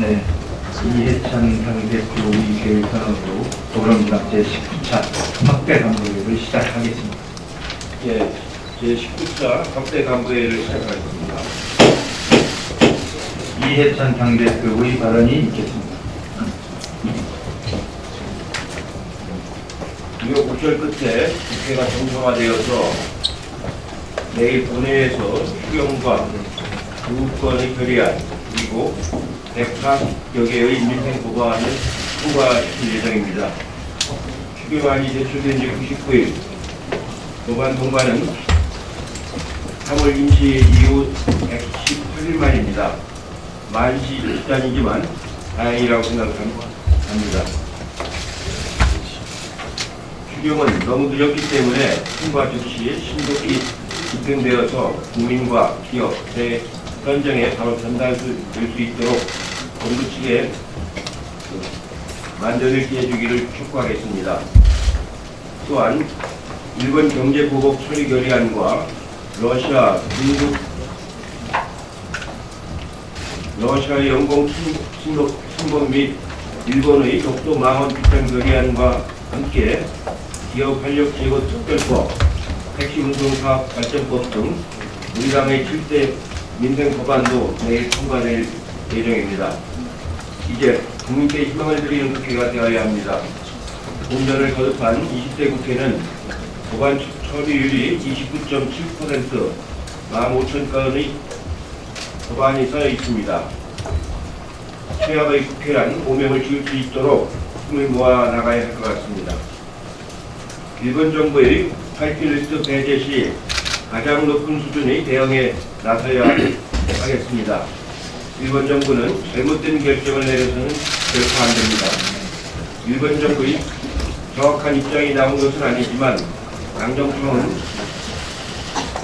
네, 이해찬 당대표의 계획선언으로 더불어민주당 제19차 확대 간부회의를 시작하겠습니다. 예, 제19차 확대 간부회의를 시작하겠습니다. 이해찬 당대표의 발언이 있겠습니다. 우여곡절 끝에 국회가 정상화되어서 내일 본회의에서 추경과 구권의 결의안 그리고 104여 개의 민생 법안을 통과시킬 예정입니다. 추경안이 제출된 지 99일, 법안 통과는 3월 임시 이후 118일 만입니다. 만시 일단이지만 다행이라고 생각합니다. 추경은 너무 늦었기 때문에 통과 즉시 신속히 집행되어서 국민과 기업, 현장에 바로 전달될 수 있도록 정부 측에 만전을 기해주기를 촉구하겠습니다. 또한 일본 경제보복 처리 결의안과 러시아의 영공 침범 및 일본의 독도 망원 비탄 결의안과 함께 기업 활력 제고 특별법, 택시운송사업 발전법 등 우리 당의 7대 민생 법안도 내일 통과될 예정입니다. 이제 국민께 희망을 드리는 국회가 되어야 합니다. 본전을 거듭한 20대 국회는 법안 처리율이 29.7%, 15,000건의 법안이 쌓여 있습니다. 최악의 국회란 오명을 지을 수 있도록 힘을 모아 나가야 할 것 같습니다. 일본 정부의 화이트리스트 배제 시 가장 높은 수준의 대응에 나서야 하겠습니다. 일본 정부는 잘못된 결정을 내려서는 결코 안 됩니다. 일본 정부의 정확한 입장이 나온 것은 아니지만 당정청은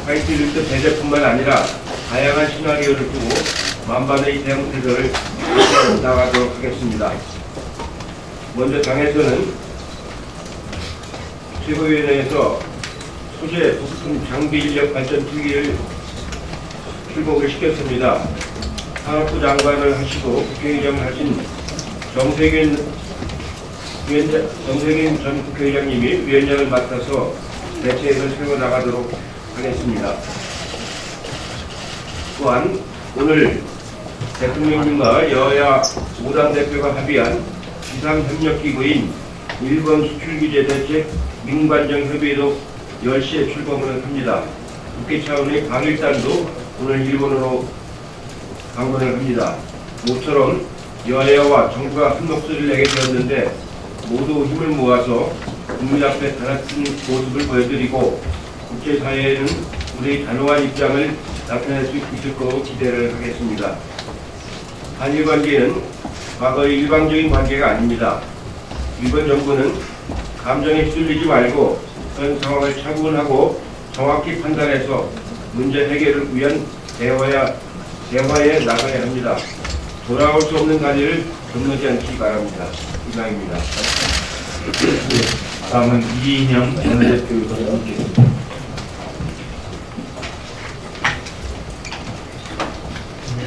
화이트리스트 배제뿐만 아니라 다양한 시나리오를 두고 만반의 대응 태도를 나가도록 하겠습니다. 먼저 당에서는 최고위원회에서 소재, 부품, 장비 인력 발전 특위를 출범을 시켰습니다. 산업부 장관을 하시고 국회의장을 하신 정세균 전 국회의장님이 위원장을 맡아서 대책을 세워나가도록 하겠습니다. 또한 오늘 대통령님과 여야 5당 대표가 합의한 비상협력기구인 일본 수출규제 대책 민관정 협의회도 10시에 출범을 합니다. 국회 차원의 방일단도 오늘 일본으로 방문을 합니다. 모처럼 여야와 정부가 한 목소리를 내게 되었는데 모두 힘을 모아서 국민 앞에 달라진 모습을 보여드리고 국제사회에는 우리의 단호한 입장을 나타낼 수 있을 거로 기대를 하겠습니다. 한일 관계는 과거의 일방적인 관계가 아닙니다. 일본 정부는 감정에 휘둘리지 말고 현 상황을 차분하고 정확히 판단해서 문제 해결을 위한 대화에 나가야 합니다. 돌아올 수 없는 가지를 건너지 않기 바랍니다. 이상입니다. 다음은 이인영 원내대표가 있겠습니다.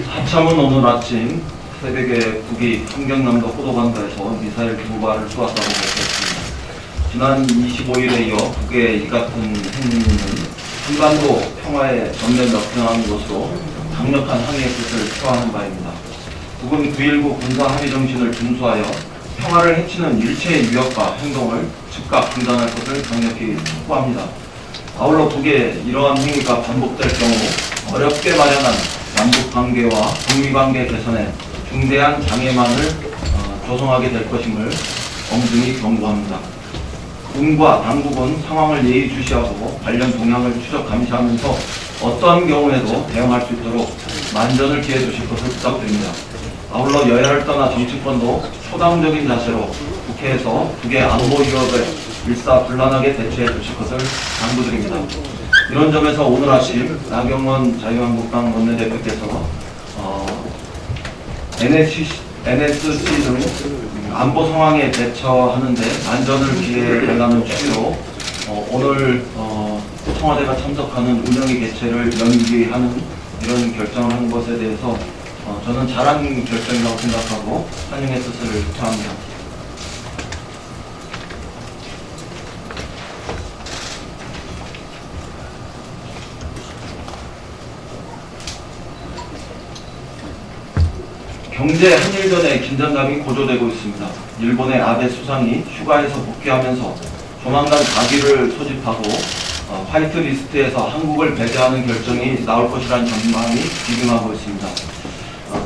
하참은 오늘 아침 새벽에 북이 함경남도 호도반도에서 미사일 2발을 쏘았다고 밝혔습니다. 지난 25일에 이어 북의 이 같은 행위는 한반도 평화에 전면 역행한 것으로 강력한 항의의 뜻을 표하는 바입니다. 북은 9.19 군사합의 정신을 준수하여 평화를 해치는 일체의 위협과 행동을 즉각 중단할 것을 강력히 촉구합니다. 아울러 북의 이러한 행위가 반복될 경우 어렵게 마련한 남북관계와 북미관계 개선에 중대한 장애만을 조성하게 될 것임을 엄중히 경고합니다. 군과 당국은 상황을 예의주시하고 관련 동향을 추적 감시하면서 어떠한 경우에도 대응할 수 있도록 만전을 기해 주실 것을 부탁드립니다. 아울러 여야를 떠나 정치권도 초당적인 자세로 국회에서 국외 안보 위협에 일사불란하게 대처해 주실 것을 당부드립니다. 이런 점에서 오늘 아침 나경원 자유한국당 원내대표께서 NSC 등 안보 상황에 대처하는데 안전을 기해달라는 취지로 오늘 청와대가 참석하는 운영위 개최를 연기하는 이런 결정을 한 것에 대해서 저는 잘한 결정이라고 생각하고 환영의 뜻을 표합니다. 경제 한일전의 긴장감이 고조되고 있습니다. 일본의 아베 수상이 휴가에서 복귀하면서 조만간 가기를 소집하고 화이트리스트에서 한국을 배제하는 결정이 나올 것이라는 전망이 기승하고 있습니다.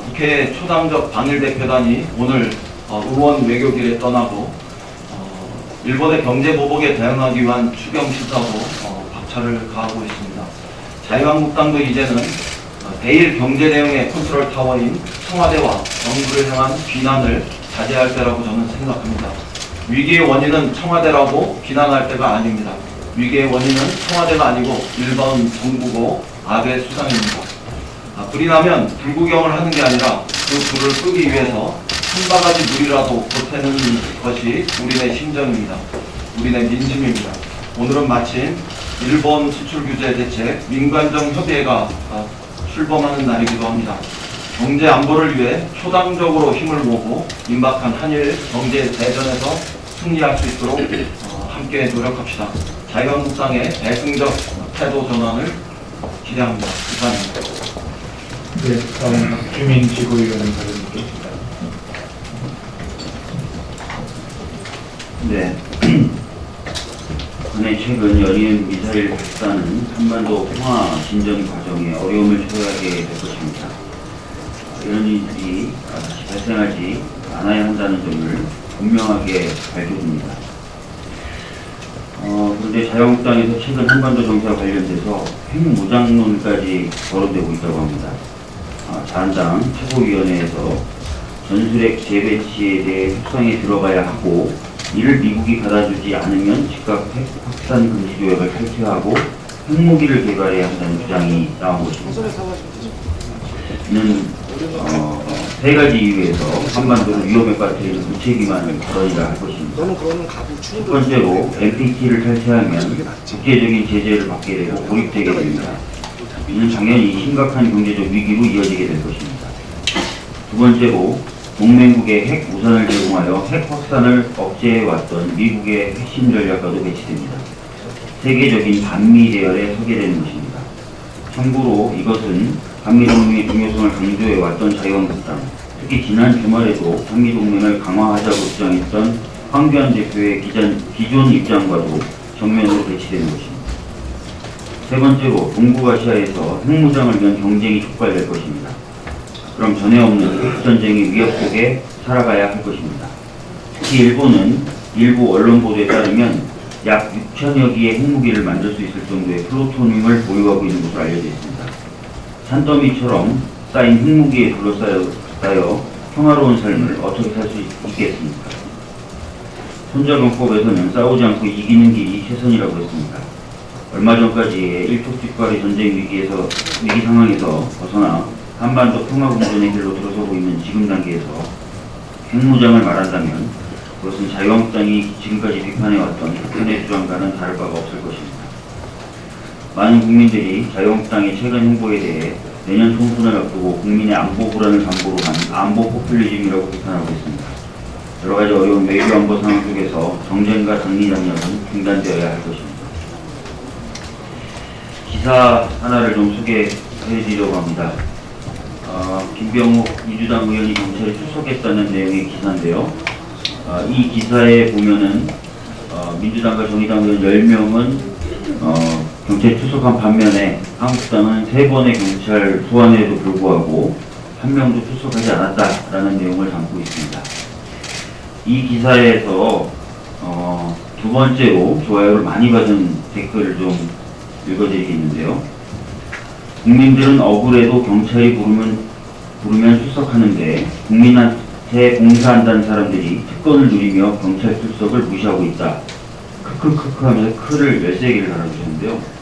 국회 초당적 방일 대표단이 오늘 의원 외교길에 떠나고 일본의 경제 보복에 대응하기 위한 추경 시사도 박차를 가하고 있습니다. 자유한국당도 이제는 대일 경제 대응의 컨트롤 타워인 청와대와 정부를 향한 비난을 자제할 때라고 저는 생각합니다. 위기의 원인은 청와대라고 비난할 때가 아닙니다. 위기의 원인은 청와대가 아니고 일본 정부고 아베 수상입니다. 불이 나면 불구경을 하는 게 아니라 그 불을 끄기 위해서 한 바가지 물이라도 보태는 것이 우리네 심정입니다. 우리네 민심입니다. 오늘은 마침 일본 수출 규제 대책 민관정 협의회가 출범하는 날이기도 합니다. 경제 안보를 위해 초당적으로 힘을 모으고 임박한 한일 경제 대전에서 승리할 수 있도록 함께 노력합시다. 자유한국당의 대승적 태도 전환을 기대합니다. 이상입니다. 네, 다음 박주민 지구위원을 받아뵙겠습니다. 네. 국내 최근 연이은 미사일 발사는 한반도 평화 진전 과정에 어려움을 초래하게 될 것입니다. 이런 일이 다시 발생하지 않아야 한다는 점을 분명하게 밝혀줍니다. 그런데 자유한국당에서 최근 한반도 정세와 관련돼서 핵무장론까지 거론되고 있다고 합니다. 자한당 최고위원회에서 전술핵 재배치에 대해 협상에 들어가야 하고 이를 미국이 받아주지 않으면 즉각 핵 확산 금지 조약을 탈퇴하고 핵무기를 개발해야 한다는 주장이 나온 것입니다. 이는 세 가지 이유에서 한반도를 위험에 빠뜨리는 무책임한 발언이라 할 것입니다. 첫 번째로 NPT를 탈퇴하면 국제적인 제재를 받게 되고 고립되게 됩니다. 이는 당연히 심각한 경제적 위기로 이어지게 될 것입니다. 두 번째로 동맹국의 핵 우산을 제공하여 핵 확산을 억제해왔던 미국의 핵심 전략과도 배치됩니다. 세계적인 반미 대열에 서게 되는 것입니다. 참고로 이것은 한미동맹의 중요성을 강조해왔던 자유한국당, 특히 지난 주말에도 한미동맹을 강화하자고 주장했던 황교안 대표의 기존 입장과도 정면으로 배치되는 것입니다. 세 번째로 동북아시아에서 핵무장을 위한 경쟁이 촉발될 것입니다. 그럼 전에 없는 핵전쟁의 위협 속에 살아가야 할 것입니다. 특히 일본은 일부 언론 보도에 따르면 약 6천여 기의 핵무기를 만들 수 있을 정도의 플루토늄을 보유하고 있는 것으로 알려져 있습니다. 산더미처럼 쌓인 핵무기에 둘러싸여 평화로운 삶을 어떻게 살 수 있겠습니까? 손자병법에서는 싸우지 않고 이기는 길이 최선이라고 했습니다. 얼마 전까지의 일촉즉발의 전쟁 위기 상황에서 벗어나 한반도 평화공존의 길로 들어서고 있는 지금 단계에서 핵무장을 말한다면 그것은 자유한국당이 지금까지 비판해왔던 북한의 주장과는 다를 바가 없을 것입니다. 많은 국민들이 자유한국당의 최근 행보에 대해 내년 총선을 앞두고 국민의 안보 불안을 담보로 한 안보 포퓰리즘이라고 비판하고 있습니다. 여러 가지 어려운 외교 안보 상황 속에서 정쟁과 당리장렬은 중단되어야 할 것입니다. 기사 하나를 좀 소개해드리려고 합니다. 김병욱 민주당 의원이 경찰에 출석했다는 내용의 기사인데요. 이 기사에 보면은 민주당과 정의당 의원 10명은 경찰에 출석한 반면에 한국당은 3번의 경찰 소환에도 불구하고 한 명도 출석하지 않았다라는 내용을 담고 있습니다. 이 기사에서 두 번째로 좋아요를 많이 받은 댓글을 좀 읽어드리겠는데요. 국민들은 억울해도 경찰이 부르면 출석하는데 국민한테 봉사한다는 사람들이 특권을 누리며 경찰 출석을 무시하고 있다. 크크크크 하면서 크를 13개를 달아주셨는데요.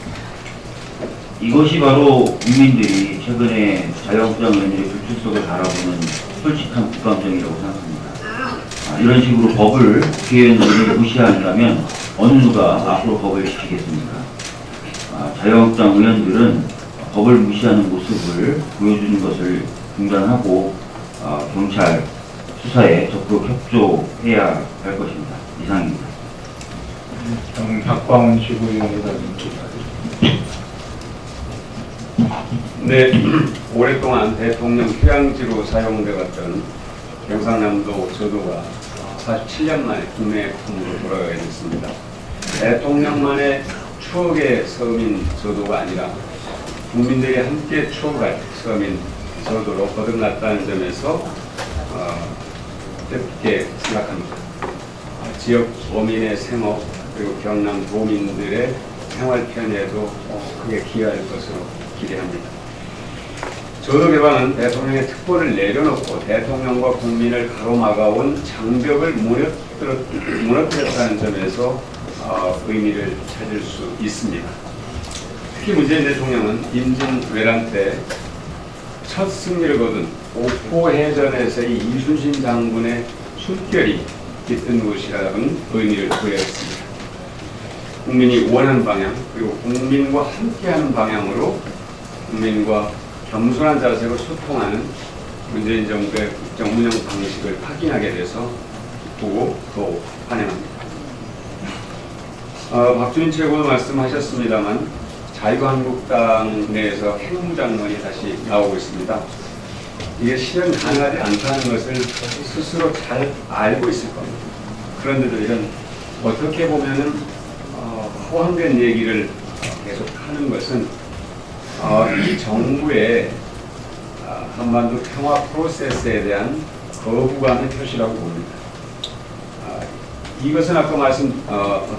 이것이 바로 국민들이 최근에 자유한국당 의원들의 불출석을 바라보는 솔직한 국감정이라고 생각합니다. 이런 식으로 법을 국회의원들이 무시한다면 어느 누가 앞으로 법을 지키겠습니까? 자유한국당 의원들은 법을 무시하는 모습을 보여주는 것을 중단하고 경찰 수사에 적극 협조해야 할 것입니다. 이상입니다. 박광훈 지구위원회가 네, 오랫동안 대통령 휴양지로 사용되었던 경상남도 저도가 47년 만에 국내 품으로 돌아가게 됐습니다. 대통령만의 추억의 섬인 저도가 아니라 국민들이 함께 추억할 섬인 저도로 거듭났다는 점에서 뜻깊게 생각합니다. 지역 어민의 생업 그리고 경남 도민들의 생활 편에도 크게 기여할 것으로 기대합니다. 저도 개방은 대통령의 특권을 내려놓고 대통령과 국민을 가로막아온 장벽을 무너뜨렸다는 점에서 의미를 찾을 수 있습니다. 특히 문재인 대통령은 임진 외란 때 첫 승리를 거둔 오포해전에서의 이순신 장군의 숨결이 깃든 곳이라는 의미를 부여했습니다. 국민이 원하는 방향 그리고 국민과 함께하는 방향으로 국민과 겸손한 자세로 소통하는 문재인 정부의 국정 운영 방식을 확인하게 돼서 기쁘고 또 환영합니다. 박주민 최고도 말씀하셨습니다만 자유한국당 내에서 핵무장론이 다시 나오고 있습니다. 이게 실현 가능하지 않다는 것을 스스로 잘 알고 있을 겁니다. 그런데도 이런 어떻게 보면은 허황된 얘기를 계속 하는 것은 이 정부의 한반도 평화 프로세스에 대한 거부감의 표시라고 봅니다. 이것은 아까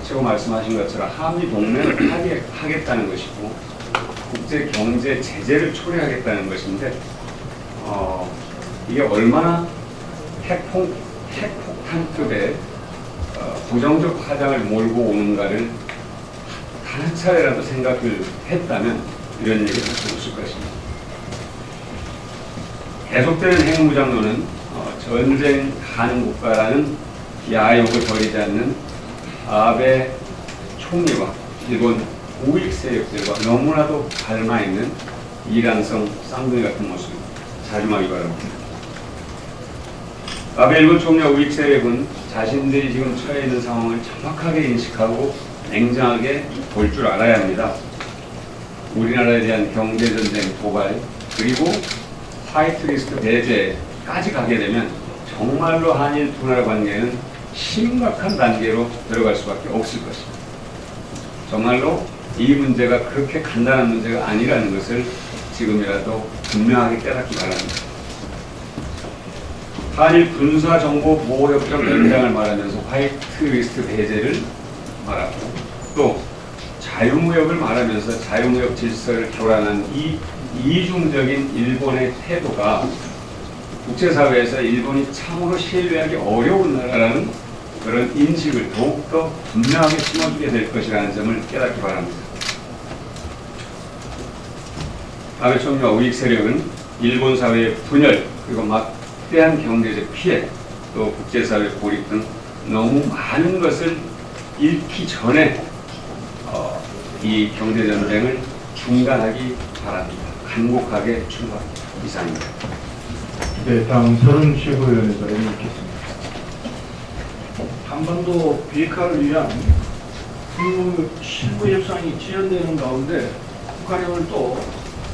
최고 말씀하신 것처럼 한미 동맹을 하겠다는 것이고 국제 경제 제재를 초래하겠다는 것인데 이게 얼마나 핵폭탄급의 부정적 파장을 몰고 오는가를 단 한 차례라도 생각을 했다면 이런 얘기를 할 수 없을 것입니다. 계속되는 핵무장론은 전쟁 가능 국가라는 야욕을 버리지 않는 아베 총리와 일본 우익 세력들과 너무나도 닮아있는 이란성 쌍둥이 같은 모습 자중하기 바랍니다. 아베 일본 총리와 우익 세력은 자신들이 지금 처해 있는 상황을 정확하게 인식하고 냉정하게 볼 줄 알아야 합니다. 우리나라에 대한 경제전쟁 도발 그리고 화이트리스트 배제까지 가게 되면 정말로 한일 두 나라 관계는 심각한 단계로 들어갈 수밖에 없을 것입니다. 정말로 이 문제가 그렇게 간단한 문제가 아니라는 것을 지금이라도 분명하게 깨닫기 바랍니다. 한일 군사정보보호협정 연장을 말하면서 화이트리스트 배제를 말하고 또 자유무역을 말하면서 자유무역 질서를 교란한 이 이중적인 일본의 태도가 국제사회에서 일본이 참으로 신뢰하기 어려운 나라라는 그런 인식을 더욱더 분명하게 심어주게 될 것이라는 점을 깨닫기 바랍니다. 아베 총리와 우익 세력은 일본 사회의 분열 그리고 막대한 경제적 피해 또 국제사회 고립 등 너무 많은 것을 잃기 전에 이 경제전쟁을 중단하기 바랍니다. 간곡하게 충고합니다. 이상입니다. 네, 다음 서른 최고위원회가 읽겠습니다. 한반도 비핵화를 위한 실무 협상이 지연되는 가운데 북한이 오늘 또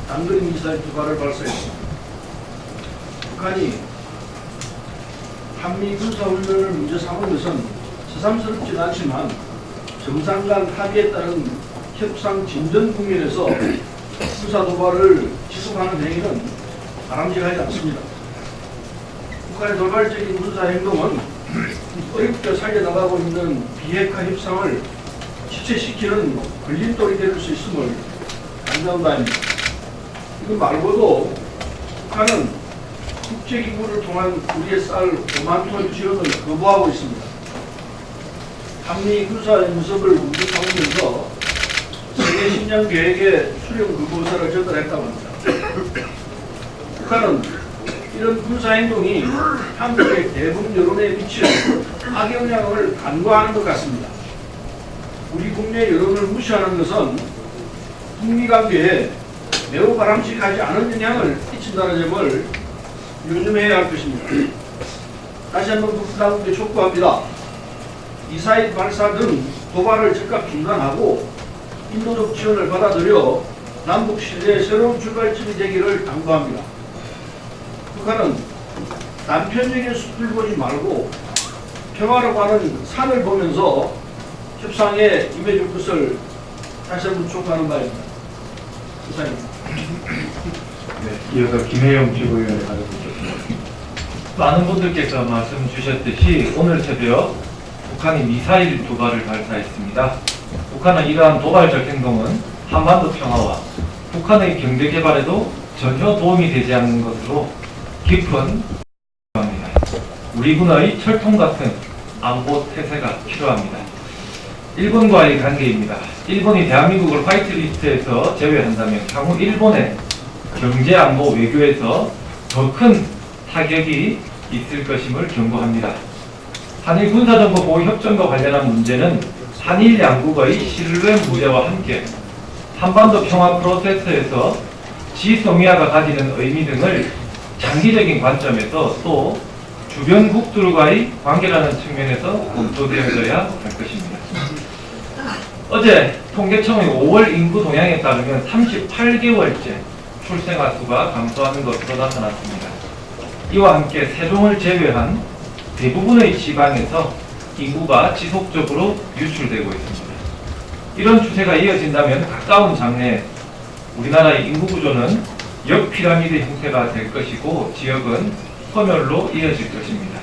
단거리 미사일 2발을 발사했습니다. 북한이 한미 군사훈련을 문제 삼은 것은 새삼스럽진 않지만 정상 간 합의에 따른 협상 진전 국면에서 군사 도발을 지속하는 행위는 바람직하지 않습니다. 북한의 돌발적인 군사 행동은 어렵게 살려나가고 있는 비핵화 협상을 지체시키는 걸림돌이 될 수 있음을 강조한 바입니다. 이거 말고도 북한은 국제기구를 통한 우리의 쌀 5만 톤 지원을 거부하고 있습니다. 한미 군사연습을 운동하면서 세계 식량 계획의 수령 거부서를 전달했다고 합니다. 북한은 이런 군사행동이 한국의 대북 여론에 미치는 악영향을 간과하는 것 같습니다. 우리 국내 여론을 무시하는 것은 북미 관계에 매우 바람직하지 않은 영향을 끼친다는 점을 유념해야 할 것입니다. 다시 한번 북한 당국에 촉구합니다. 미사일 발사 등 도발을 즉각 중단하고 인도적 지원을 받아들여 남북 신뢰의 새로운 출발점이 되기를 당부합니다. 북한은 단편적인 숲을 보지 말고 평화라고 하는 산을 보면서 협상에 임해줄 것을 다시 한번 촉구하는 바입니다. 이상입니다. 네, 이어서 김혜영 최고위원의 발언 듣겠습니다. 많은 분들께서 말씀 주셨듯이 오늘 새벽 북한이 미사일 2발을 발사했습니다. 북한은 이러한 도발적 행동은 한반도 평화와 북한의 경제 개발에도 전혀 도움이 되지 않는 것으로 깊은 합니다. 우리 군의 철통 같은 안보 태세가 필요합니다. 일본과의 관계입니다. 일본이 대한민국을 화이트리스트에서 제외한다면 향후 일본의 경제 안보 외교에서 더 큰 타격이 있을 것임을 경고합니다. 한일 군사정보 보호 협정과 관련한 문제는 한일 양국의 신뢰 문제와 함께 한반도 평화 프로세스에서 지소미아가 가지는 의미 등을 장기적인 관점에서 또 주변국들과의 관계라는 측면에서 검토되어져야 할 것입니다. 어제 통계청의 5월 인구 동향에 따르면 38개월째 출생아 수가 감소하는 것으로 나타났습니다. 이와 함께 세종을 제외한 대부분의 지방에서 인구가 지속적으로 유출되고 있습니다. 이런 추세가 이어진다면 가까운 장래에 우리나라의 인구 구조는 역피라미드 형태가 될 것이고 지역은 소멸로 이어질 것입니다.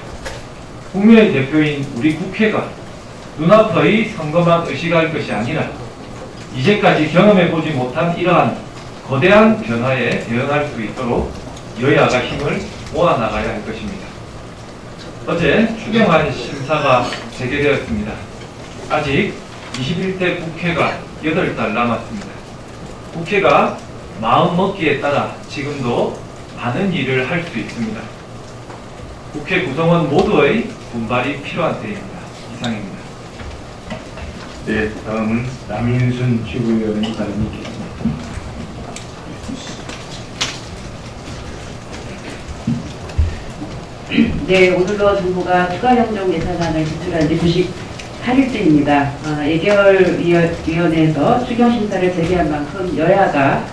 국민의 대표인 우리 국회가 눈앞의 선거만 의식할 것이 아니라 이제까지 경험해보지 못한 이러한 거대한 변화에 대응할 수 있도록 여야가 힘을 모아나가야 할 것입니다. 어제 추경안 심사가 재개되었습니다. 아직 21대 국회가 8달 남았습니다. 국회가 마음먹기에 따라 지금도 많은 일을 할 수 있습니다. 국회 구성원 모두의 분발이 필요한 때입니다. 이상입니다. 네, 다음은 남인순 최고위원의 발언이 있겠습니다. 네, 오늘로 정부가 추가경정 예산안을 제출한 지 98일째입니다. 예결위원회에서 추경심사를 재개한 만큼 여야가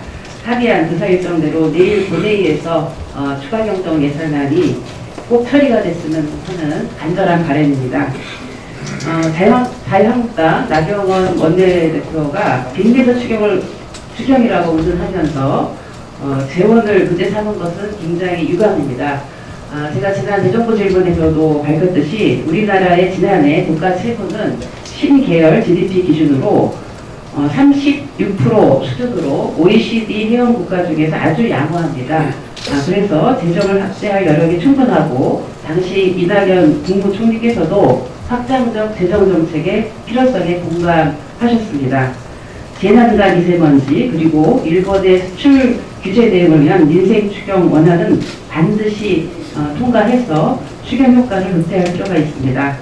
합의한 의사일정대로 내일 본회의에서 추가경정 예산안이 꼭 처리가 됐으면 하는 간절한 바람입니다. 자유한국당 나경원 원내대표가 빅리더 추경이라고 운운하면서 재원을 문제 삼은 것은 굉장히 유감입니다. 제가 지난 대정부 질문에서도 밝혔듯이 우리나라의 지난해 국가 채무는 신계열 GDP 기준으로 36% 수준으로 OECD 회원 국가 중에서 아주 양호합니다. 그래서 재정을 확대할 여력이 충분하고 당시 이낙연 국무총리께서도 확장적 재정정책의 필요성에 공감하셨습니다. 재난과 미세먼지 그리고 일본의 수출 규제 대응을 위한 민생 추경 원안은 반드시 통과해서 추경 효과를 극대화할 필요가 있습니다.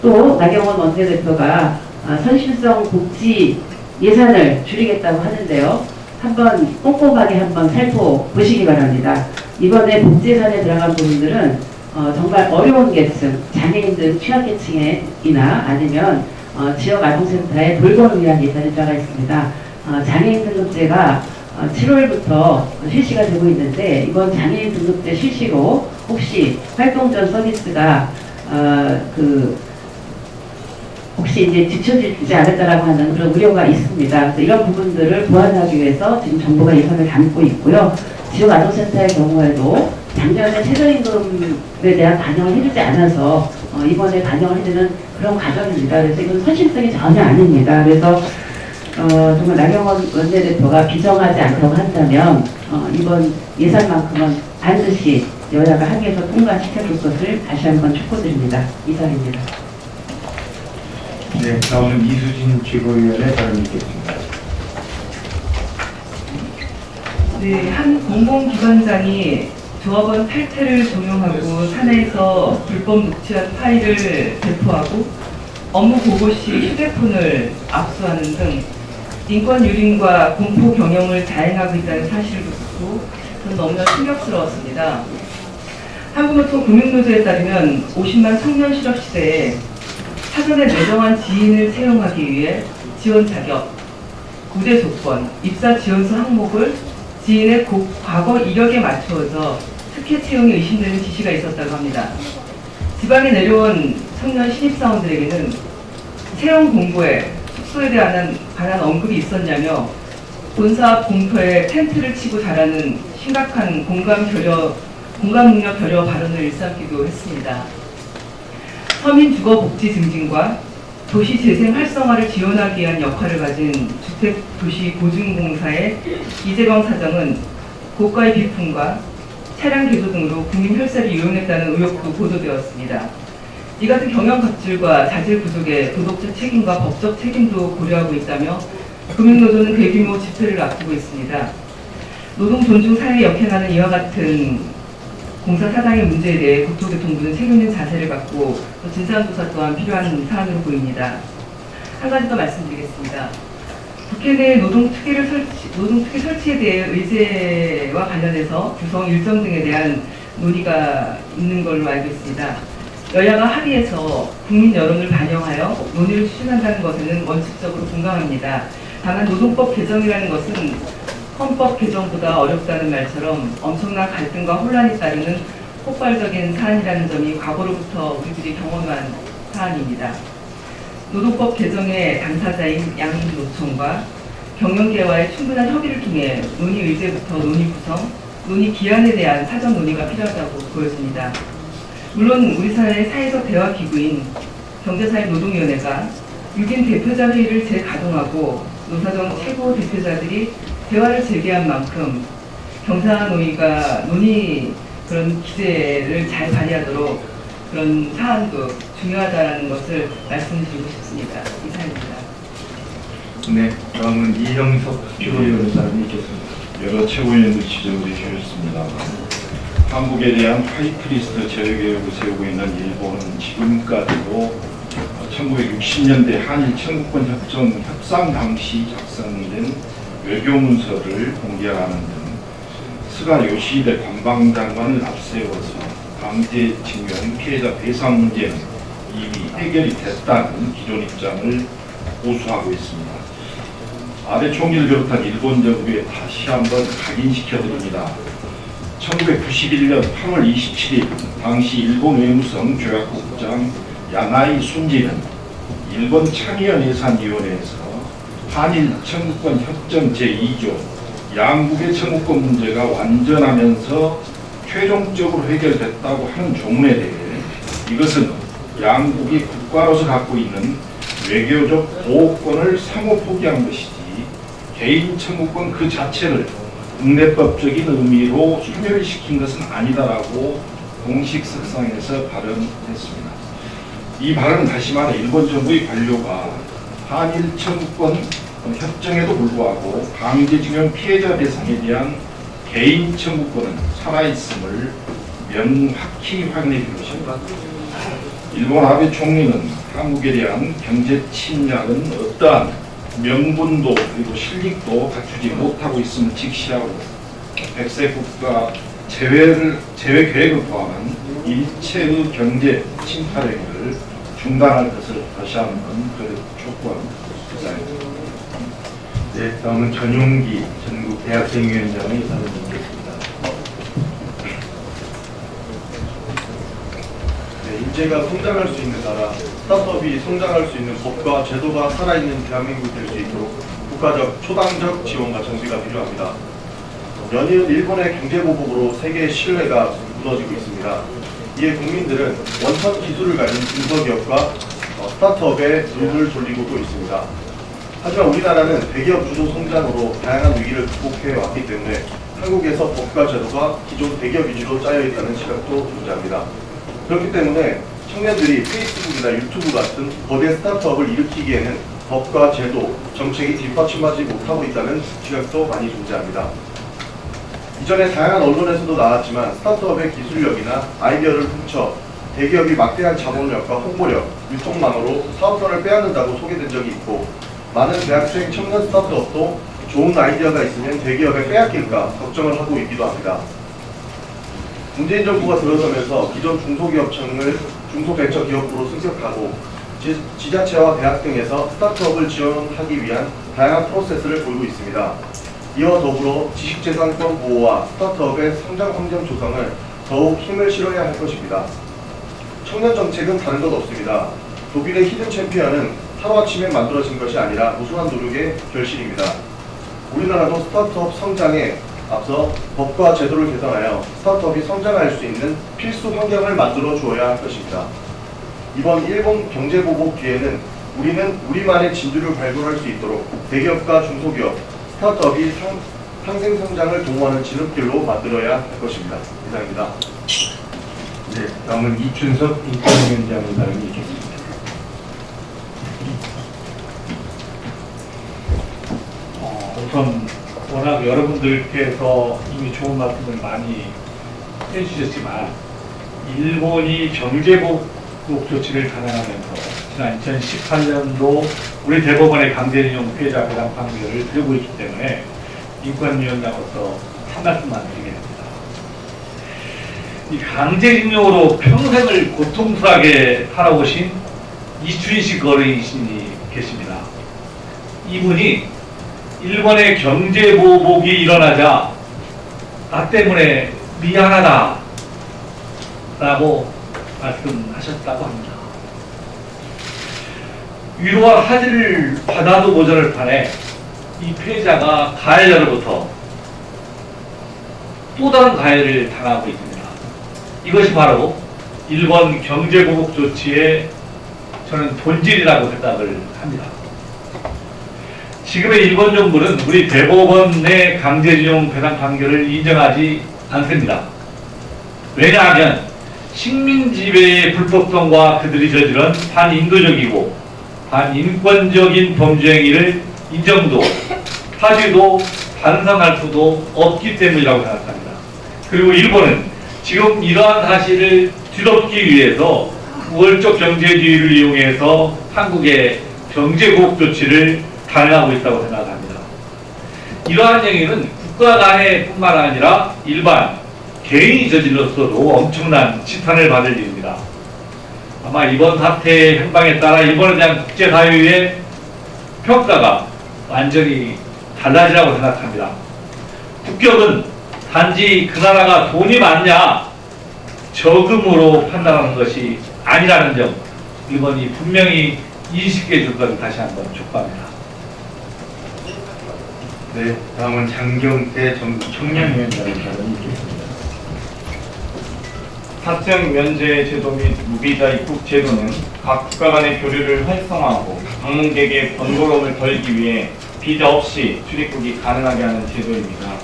또 나경원 원내대표가 선실성 복지 예산을 줄이겠다고 하는데요. 한번 꼼꼼하게 한번 살펴보시기 바랍니다. 이번에 복지 예산에 들어간 부분들은 정말 어려운 계층, 장애인 등 취약계층이나 아니면 지역 아동센터에 돌봄을 위한 예산이 들어가 있습니다. 장애인 등급제가 7월부터 실시가 되고 있는데 이번 장애인 등급제 실시로 혹시 활동전 서비스가 혹시 이제 뒤처지지 않을까라고 하는 그런 우려가 있습니다. 그래서 이런 부분들을 보완하기 위해서 지금 정부가 예산을 담고 있고요. 지역아동센터의 경우에도 작년에 최저임금에 대한 반영을 해주지 않아서 이번에 반영을 해주는 그런 과정입니다. 그래서 이건 선심성이 전혀 아닙니다. 그래서 정말 나경원 원내대표가 비정하지 않다고 한다면 이번 예산만큼은 반드시 여야가 합의해서 통과시켜줄 것을 다시 한번 촉구드립니다. 이상입니다. 네, 다음은 이수진 최고위원의 발언이 있겠습니다. 네, 한 공공기관장이 조합원 탈퇴를 종용하고 사내에서 불법 녹취한 파일을 배포하고 업무 보고 시 휴대폰을 압수하는 등 인권 유린과 공포 경영을 자행하고 있다는 사실을 듣고 저는 너무나 충격스러웠습니다. 한국노총금융노조에 따르면 50만 청년 실업 시대에 사전에 매정한 지인을 채용하기 위해 지원 자격, 구제 조건, 입사 지원서 항목을 지인의 과거 이력에 맞추어서 특혜 채용이 의심되는 지시가 있었다고 합니다. 지방에 내려온 청년 신입사원들에게는 채용 공고에 숙소에 관한 언급이 있었냐며 본사 앞 공터에 텐트를 치고 자라는 심각한 공감 능력 결여 발언을 일삼기도 했습니다. 서민주거복지 증진과 도시재생 활성화를 지원하기 위한 역할을 가진 주택도시보증공사의 이재광 사장은 고가의 비품과 차량 개조 등으로 국민 혈세를 이용했다는 의혹도 보도되었습니다. 이 같은 경영 갑질과 자질 부족의 도덕적 책임과 법적 책임도 고려하고 있다며 금융노조는 대규모 집회를 앞두고 있습니다. 노동 존중 사회에 역행하는 이와 같은 공사 사장의 문제에 대해 국토교통부는 책임 있는 자세를 갖고 진상조사 또한 필요한 사안으로 보입니다. 한 가지 더 말씀드리겠습니다. 국회 내 노동특위 설치에 대해 의제와 관련해서 구성 일정 등에 대한 논의가 있는 걸로 알고 있습니다. 여야가 합의해서 국민 여론을 반영하여 논의를 추진한다는 것에는 원칙적으로 공감합니다. 다만 노동법 개정이라는 것은 헌법 개정보다 어렵다는 말처럼 엄청난 갈등과 혼란이 따르는 폭발적인 사안이라는 점이 과거로부터 우리들이 경험한 사안입니다. 노동법 개정의 당사자인 양노총과 경영계와의 충분한 협의를 통해 논의 의제부터 논의 구성, 논의 기한에 대한 사전 논의가 필요하다고 보여집니다. 물론 우리 사회의 사회적 대화 기구인 경제사회노동위원회가 6인 대표자 회의를 재가동하고 노사정 최고 대표자들이 대화를 재개한 만큼 경사노위가 논의 그런 기제를 잘 발휘하도록 그런 사안도 중요하다는 것을 말씀드리고 싶습니다. 이상입니다. 네, 다음은 이형석 최고위원의 발언이 있겠습니다. 여러 최고위원들 지적을 해주셨습니다. 한국에 대한 화이트리스트 제외계획을 세우고 있는 일본은 지금까지도 1960년대 한일 청구권 협상 당시 작성된 외교문서를 공개하는 등 스가 요시히데 관방장관을 앞세워서 강제징용 피해자 배상 문제는 이미 해결이 됐다는 기존 입장을 고수하고 있습니다. 아베 총리를 비롯한 일본 정부에 다시 한번 각인시켜드립니다. 1991년 8월 27일 당시 일본 외무성 조약국장 야나이 순지는 일본 참의원 예산위원회에서 한일 청구권 협정 제2조 양국의 청구권 문제가 완전하면서 최종적으로 해결됐다고 하는 조문에 대해 이것은 양국이 국가로서 갖고 있는 외교적 보호권을 상호 포기한 것이지 개인 청구권 그 자체를 국내법적인 의미로 소멸시킨 것은 아니다라고 공식 석상에서 발언했습니다. 이 발언은 다시 말해 일본 정부의 관료가 한일 청구권 협정에도 불구하고 강제징용 피해자 배상에 대한 개인 청구권은 살아있음을 명확히 확인해 준 것입니다. 일본 아베 총리는 한국에 대한 경제 침략은 어떠한 명분도 그리고 실익도 갖추지 못하고 있음을 직시하고 백색 국가 제외 계획을 포함한 일체의 경제 침탈 행위를 중단할 것을 다시 한번 촉구합니다. 네, 다음은 전용기 전국 대학생위원장의 발언이 있겠습니다. 네, 인재가 성장할 수 있는 나라, 스타트업이 성장할 수 있는 법과 제도가 살아있는 대한민국이 될 수 있도록 국가적, 초당적 지원과 정비가 필요합니다. 연이은 일본의 경제보복으로 세계의 신뢰가 무너지고 있습니다. 이에 국민들은 원천 기술을 가진 중소기업과 스타트업에 눈을 돌리고도 있습니다. 하지만 우리나라는 대기업 주도 성장으로 다양한 위기를 극복해 왔기 때문에 한국에서 법과 제도가 기존 대기업 위주로 짜여 있다는 시각도 존재합니다. 그렇기 때문에 청년들이 페이스북이나 유튜브 같은 거대 스타트업을 일으키기에는 법과 제도, 정책이 뒷받침하지 못하고 있다는 시각도 많이 존재합니다. 이전에 다양한 언론에서도 나왔지만 스타트업의 기술력이나 아이디어를 훔쳐 대기업이 막대한 자본력과 홍보력, 유통망으로 사업권을 빼앗는다고 소개된 적이 있고, 많은 대학생 청년 스타트업도 좋은 아이디어가 있으면 대기업에 빼앗길까 걱정을 하고 있기도 합니다. 문재인 정부가 들어서면서 기존 중소기업청을 중소벤처기업부로 승격하고 지자체와 대학 등에서 스타트업을 지원하기 위한 다양한 프로세스를 보이고 있습니다. 이와 더불어 지식재산권 보호와 스타트업의 성장 환경 조성을 더욱 힘을 실어야 할 것입니다. 청년 정책은 다른 것 없습니다. 독일의 히든 챔피언은 하루아침에 만들어진 것이 아니라 무수한 노력의 결실입니다. 우리나라도 스타트업 성장에 앞서 법과 제도를 개선하여 스타트업이 성장할 수 있는 필수 환경을 만들어 주어야 할 것입니다. 이번 일본 경제보복 뒤에는 우리는 우리만의 진주를 발굴할 수 있도록 대기업과 중소기업, 스타트업이 상생 성장을 도모하는 지름길로 만들어야 할 것입니다. 이상입니다. 네, 다음은 이춘석 인권위원장의 발언이 있겠습니다. 우선 워낙 여러분들께서 이미 좋은 말씀을 많이 해주셨지만 일본이 경제보복 조치를 단행하면서 지난 2018년도 우리 대법원의 강제징용 피해자 배상 판결을 들고 있기 때문에 인권위원장으로서 한 말씀만 드리겠습니다. 이 강제징용으로 평생을 고통스럽게 살아오신 이춘식 거래인신이 계십니다. 이분이 일본의 경제보복이 일어나자 나 때문에 미안하다 라고 말씀하셨다고 합니다. 위로와 하지를 받아도 모자랄 판에 이 피해자가 가해자로부터 또 다른 가해를 당하고 있습니다. 이것이 바로 일본 경제보복 조치의 저는 본질이라고 생각을 합니다. 지금의 일본 정부는 우리 대법원의 강제징용 배상 판결을 인정하지 않습니다. 왜냐하면 식민 지배의 불법성과 그들이 저지른 반인도적이고 반인권적인 범죄 행위를 인정도 하지도 반성할 수도 없기 때문이라고 생각합니다. 그리고 일본은 지금 이러한 사실을 뒤덮기 위해서 우월적 경제주의를 이용해서 한국의 경제보복 조치를 단행하고 있다고 생각합니다. 이러한 행위는 국가 간의 뿐만 아니라 일반 개인이 저질렀어도 엄청난 지탄을 받을 일입니다. 아마 이번 사태의 행방에 따라 일본에 대한 국제사회의 평가가 완전히 달라지라고 생각합니다. 국격은 단지 그 나라가 돈이 많냐 저금으로 판단하는 것이 아니라는 점 일본이 분명히 인식해 줄 것을 다시 한번 촉구합니다. 네, 다음은 장경태 청년위원장의 발언이 있겠습니다. 사적 면제 제도 및 무비자 입국 제도는 각 국가 간의 교류를 활성화하고 방문객의 번거로움을 덜기 위해 비자 없이 출입국이 가능하게 하는 제도입니다.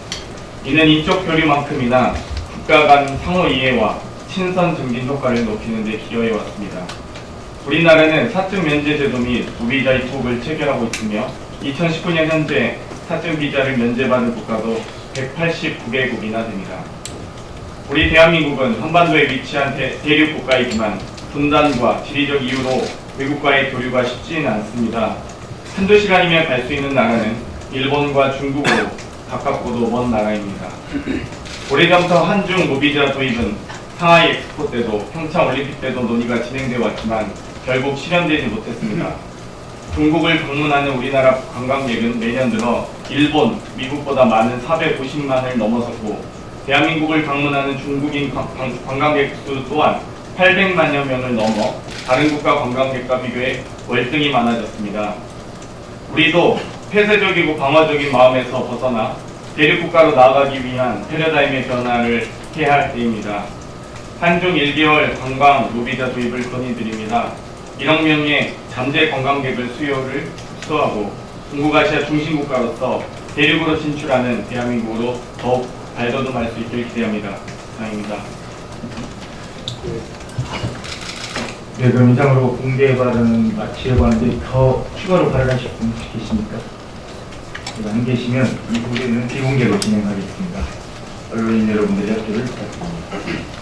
이는 인적 교류만큼이나 국가 간 상호 이해와 친선 증진 효과를 높이는 데 기여해 왔습니다. 우리나라는 사적 면제 제도 및 무비자 입국을 체결하고 있으며 2019년 현재 사적 비자를 면제받은 국가도 189개국이나 됩니다. 우리 대한민국은 한반도에 위치한 대륙 국가이지만 분단과 지리적 이유로 외국과의 교류가 쉽지는 않습니다. 한두 시간이면 갈 수 있는 나라는 일본과 중국으로 가깝고도 먼 나라입니다. 오래전부터 한중 무비자 도입은 상하이 엑스포 때도 평창올림픽 때도 논의가 진행되어 왔지만 결국 실현되지 못했습니다. 중국을 방문하는 우리나라 관광객은 매년 들어 일본, 미국보다 많은 450만을 넘어섰고 대한민국을 방문하는 중국인 관광객 수 또한 800만여 명을 넘어 다른 국가 관광객과 비교해 월등히 많아졌습니다. 우리도 폐쇄적이고 방어적인 마음에서 벗어나 대륙국가로 나아가기 위한 패러다임의 변화를 해야 할 때입니다. 한중 1개월 관광 무비자 도입을 건의드립니다. 1억 명의 잠재 관광객을 수요하고 동북아시아 중심국가로서 대륙으로 진출하는 대한민국으로 더욱 발돋움할 수 있길 기대합니다. 이상입니다. 네, 그럼 이상으로 공개 발언은 마치려고 하는데 더 추가로 발언하실 분 계십니까? 안 계시면 이 부분은 비공개로 진행하겠습니다. 언론인 여러분들의 협조를 부탁드립니다.